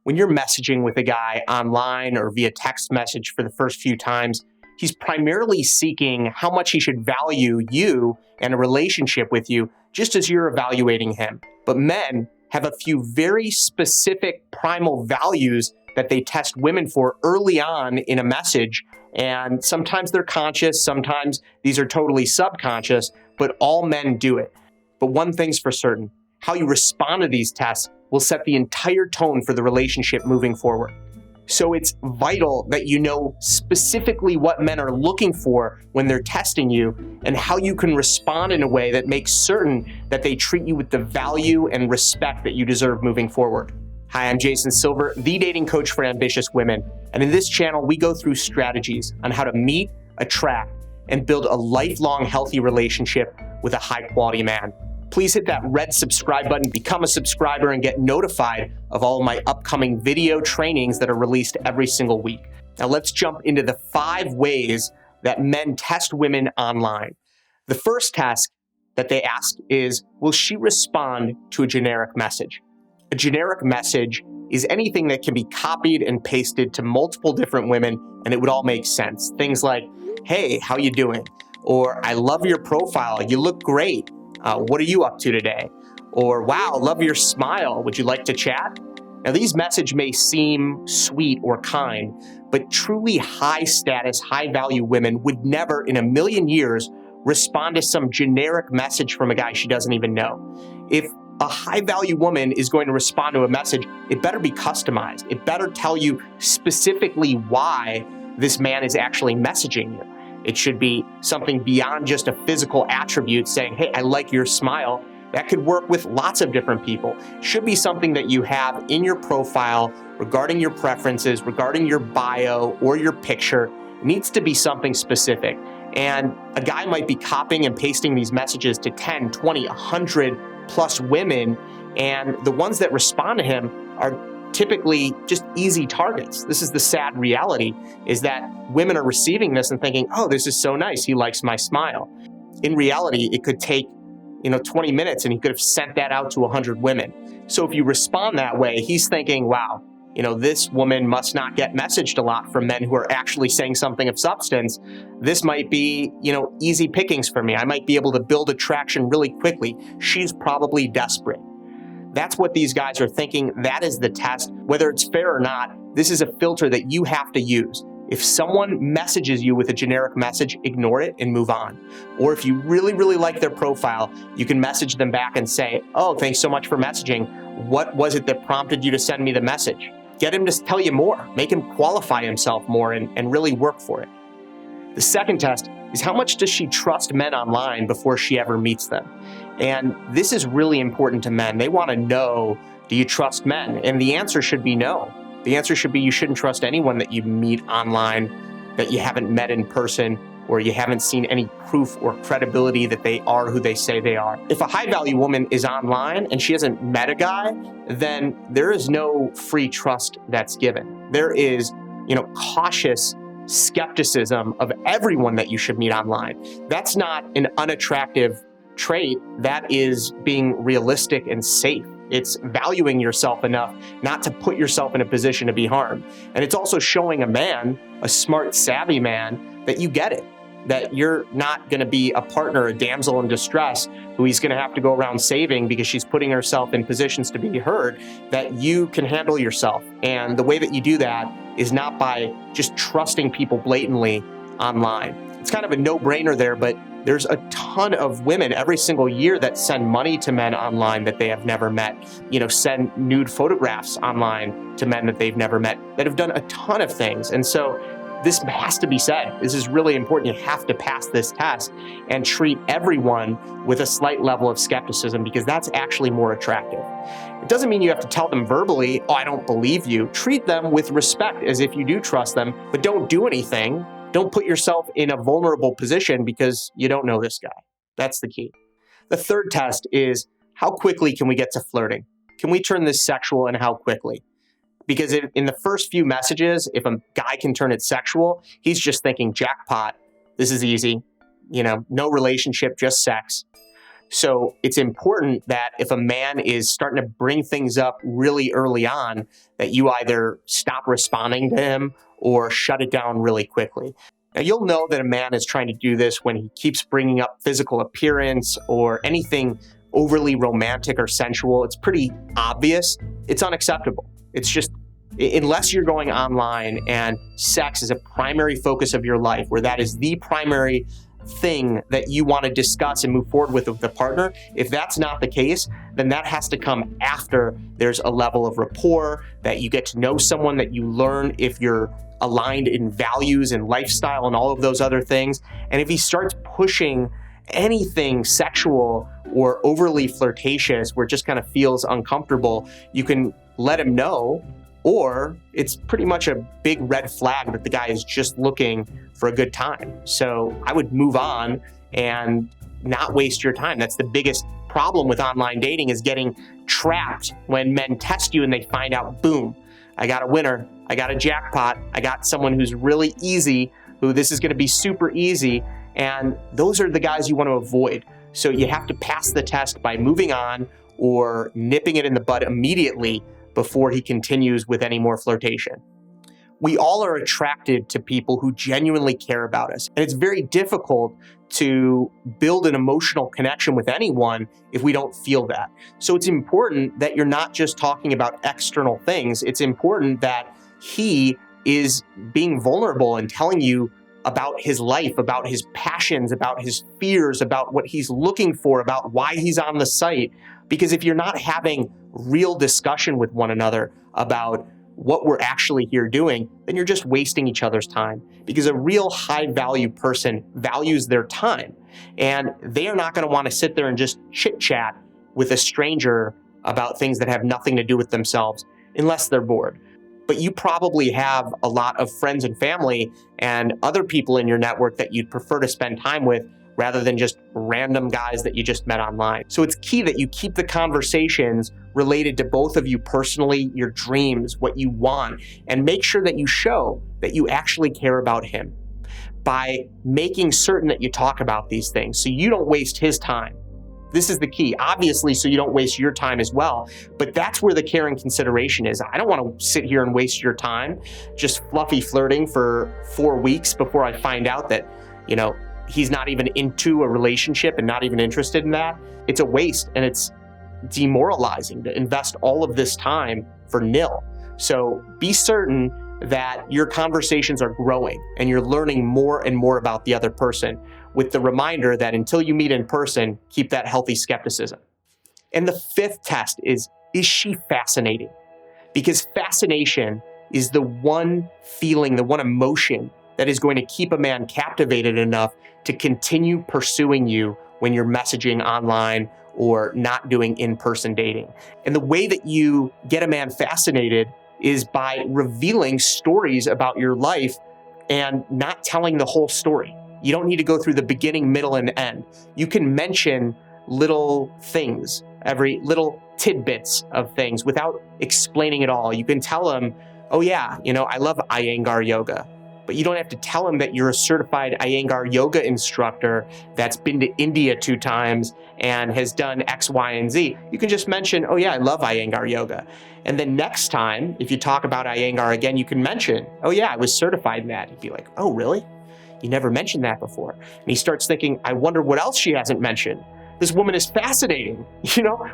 When you're messaging with a guy online or via text message for the first few times, he's primarily seeking how much he should value you and a relationship with you, just as you're evaluating him. But men have a few very specific primal values that they test women for early on in a message. And sometimes they're conscious, sometimes these are totally subconscious, but all men do it. But one thing's for certain, how you respond to these tests will set the entire tone for the relationship moving forward. So it's vital that you know specifically what men are looking for when they're testing you and how you can respond in a way that makes certain that they treat you with the value and respect that you deserve moving forward. Hi, I'm Jason Silver, the dating coach for ambitious women. And in this channel, we go through strategies on how to meet, attract, and build a lifelong healthy relationship with a high-quality man. Please hit that red subscribe button, become a subscriber, and get notified of all of my upcoming video trainings that are released every single week. Now let's jump into the 5 ways that men test women online. The first test that they ask is, will she respond to a generic message? A generic message is anything that can be copied and pasted to multiple different women, and it would all make sense. Things like, hey, how you doing? Or, I love your profile, you look great. What are you up to today? Or, wow, love your smile. Would you like to chat? Now, these messages may seem sweet or kind, but truly high status, high value women would never in a million years respond to some generic message from a guy she doesn't even know. If a high value woman is going to respond to a message, it better be customized. It better tell you specifically why this man is actually messaging you. It should be something beyond just a physical attribute saying, hey, I like your smile. That could work with lots of different people. It should be something that you have in your profile regarding your preferences, regarding your bio or your picture. It needs to be something specific. And a guy might be copying and pasting these messages to 10, 20, 100 plus women. And the ones that respond to him are typically just easy targets. This is the sad reality, is that women are receiving this and thinking, oh, this is so nice. He likes my smile. In reality, it could take 20 minutes and he could have sent that out to 100 women. So if you respond that way, he's thinking, wow, this woman must not get messaged a lot from men who are actually saying something of substance. This might be, easy pickings for me. I might be able to build attraction really quickly. She's probably desperate. That's what these guys are thinking. That is the test. Whether it's fair or not, this is a filter that you have to use. If someone messages you with a generic message, ignore it and move on. Or if you really, really like their profile, you can message them back and say, oh, thanks so much for messaging. What was it that prompted you to send me the message? Get him to tell you more. Make him qualify himself more and really work for it. The second test is, how much does she trust men online before she ever meets them? And this is really important to men. They want to know, do you trust men? And the answer should be no. The answer should be you shouldn't trust anyone that you meet online that you haven't met in person, or you haven't seen any proof or credibility that they are who they say they are. If a high value woman is online and she hasn't met a guy, then there is no free trust that's given. There is, cautious skepticism of everyone that you should meet online. That's not an unattractive trait. That is being realistic and safe. It's valuing yourself enough not to put yourself in a position to be harmed. And it's also showing a man, a smart, savvy man, that you get it, that you're not going to be a partner, a damsel in distress, who he's going to have to go around saving because she's putting herself in positions to be heard, that you can handle yourself. And the way that you do that is not by just trusting people blatantly online. It's kind of a no-brainer there, but there's a ton of women every single year that send money to men online that they have never met, send nude photographs online to men that they've never met, that have done a ton of things. And so this has to be said. This is really important. You have to pass this test and treat everyone with a slight level of skepticism, because that's actually more attractive. It doesn't mean you have to tell them verbally, oh, I don't believe you. Treat them with respect as if you do trust them, but don't do anything. Don't put yourself in a vulnerable position because you don't know this guy. That's the key. The third test is, how quickly can we get to flirting? Can we turn this sexual, and how quickly? Because in the first few messages, if a guy can turn it sexual, he's just thinking, jackpot, this is easy, no relationship, just sex. So it's important that if a man is starting to bring things up really early on, that you either stop responding to him or shut it down really quickly. Now, you'll know that a man is trying to do this when he keeps bringing up physical appearance or anything overly romantic or sensual. It's pretty obvious. It's unacceptable. It's just, unless you're going online and sex is a primary focus of your life, where that is the primary thing that you want to discuss and move forward with the partner, if that's not the case, then that has to come after there's a level of rapport, that you get to know someone, that you learn if you're aligned in values and lifestyle and all of those other things. And if he starts pushing anything sexual or overly flirtatious where it just kind of feels uncomfortable, you can let him know, or it's pretty much a big red flag that the guy is just looking for a good time. So I would move on and not waste your time. That's the biggest problem with online dating, is getting trapped when men test you and they find out, boom, I got a winner, I got a jackpot, I got someone who's really easy, who this is gonna be super easy. And those are the guys you want to avoid. So you have to pass the test by moving on or nipping it in the bud immediately before he continues with any more flirtation. We all are attracted to people who genuinely care about us. And it's very difficult to build an emotional connection with anyone if we don't feel that. So it's important that you're not just talking about external things. It's important that he is being vulnerable and telling you about his life, about his passions, about his fears, about what he's looking for, about why he's on the site. Because if you're not having real discussion with one another about what we're actually here doing, then you're just wasting each other's time. Because a real high value person values their time, and they are not going to want to sit there and just chit chat with a stranger about things that have nothing to do with themselves unless they're bored. But you probably have a lot of friends and family and other people in your network that you'd prefer to spend time with rather than just random guys that you just met online. So it's key that you keep the conversations related to both of you personally, your dreams, what you want, and make sure that you show that you actually care about him by making certain that you talk about these things so you don't waste his time. This is the key, obviously, so you don't waste your time as well. But that's where the care and consideration is. I don't want to sit here and waste your time just fluffy flirting for 4 weeks before I find out that, he's not even into a relationship and not even interested in that. It's a waste, and it's demoralizing to invest all of this time for nil. So be certain that your conversations are growing and you're learning more and more about the other person, with the reminder that until you meet in person, keep that healthy skepticism. And the fifth test is she fascinating? Because fascination is the one feeling, the one emotion that is going to keep a man captivated enough to continue pursuing you when you're messaging online or not doing in-person dating. And the way that you get a man fascinated is by revealing stories about your life and not telling the whole story. You don't need to go through the beginning, middle, and end. You can mention little things, every little tidbits of things without explaining it all. You can tell him, oh yeah, I love Iyengar yoga. But you don't have to tell him that you're a certified Iyengar yoga instructor that's been to India 2 times and has done X, Y, and Z. You can just mention, oh yeah, I love Iyengar yoga. And then next time, if you talk about Iyengar again, you can mention, oh yeah, I was certified in that. He'd be like, oh really? You never mentioned that before. And he starts thinking, I wonder what else she hasn't mentioned. This woman is fascinating.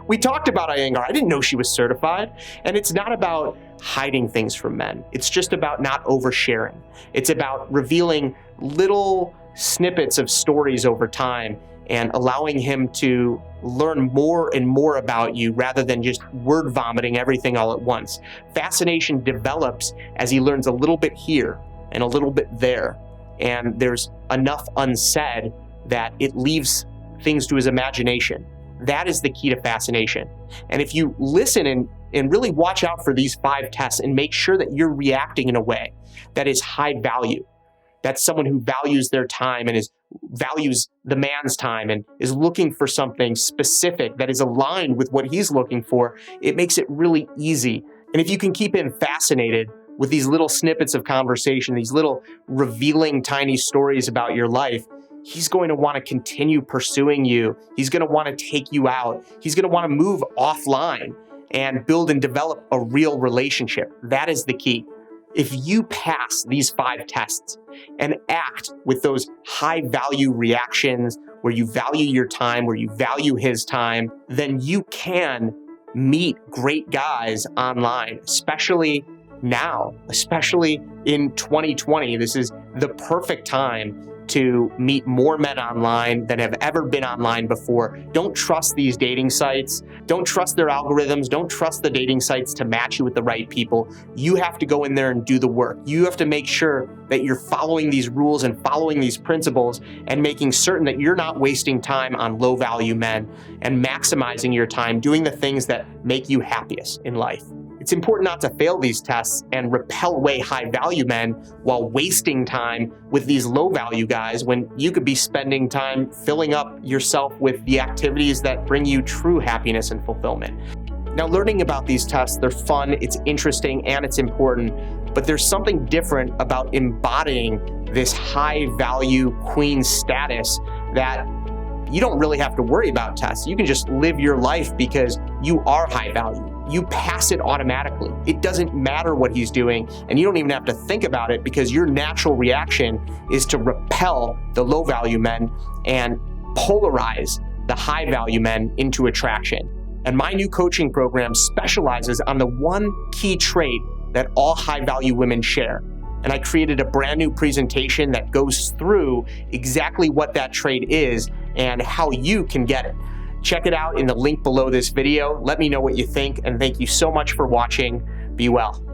We talked about Iyengar. I didn't know she was certified. And it's not about hiding things from men. It's just about not oversharing. It's about revealing little snippets of stories over time and allowing him to learn more and more about you rather than just word vomiting everything all at once. Fascination develops as he learns a little bit here and a little bit there. And there's enough unsaid that it leaves things to his imagination. That is the key to fascination. And if you listen and really watch out for these 5 tests and make sure that you're reacting in a way that is high value, that's someone who values their time and values the man's time and is looking for something specific that is aligned with what he's looking for, it makes it really easy. And if you can keep him fascinated with these little snippets of conversation, these little revealing tiny stories about your life, he's going to want to continue pursuing you. He's going to want to take you out. He's going to want to move offline and build and develop a real relationship. That is the key. If you pass these 5 tests and act with those high value reactions where you value your time, where you value his time, then you can meet great guys online, especially now, especially in 2020. This is the perfect time to meet more men online than have ever been online before. Don't trust these dating sites. Don't trust their algorithms. Don't trust the dating sites to match you with the right people. You have to go in there and do the work. You have to make sure that you're following these rules and following these principles and making certain that you're not wasting time on low value men and maximizing your time doing the things that make you happiest in life. It's important not to fail these tests and repel away high value men while wasting time with these low value guys when you could be spending time filling up yourself with the activities that bring you true happiness and fulfillment. Now, learning about these tests, they're fun, it's interesting, and it's important, but there's something different about embodying this high value queen status that you don't really have to worry about tests. You can just live your life because you are high value. You pass it automatically. It doesn't matter what he's doing, and you don't even have to think about it because your natural reaction is to repel the low value men and polarize the high value men into attraction. And my new coaching program specializes on the one key trait that all high value women share. And I created a brand new presentation that goes through exactly what that trait is and how you can get it. Check it out in the link below this video. Let me know what you think, and thank you so much for watching. Be well.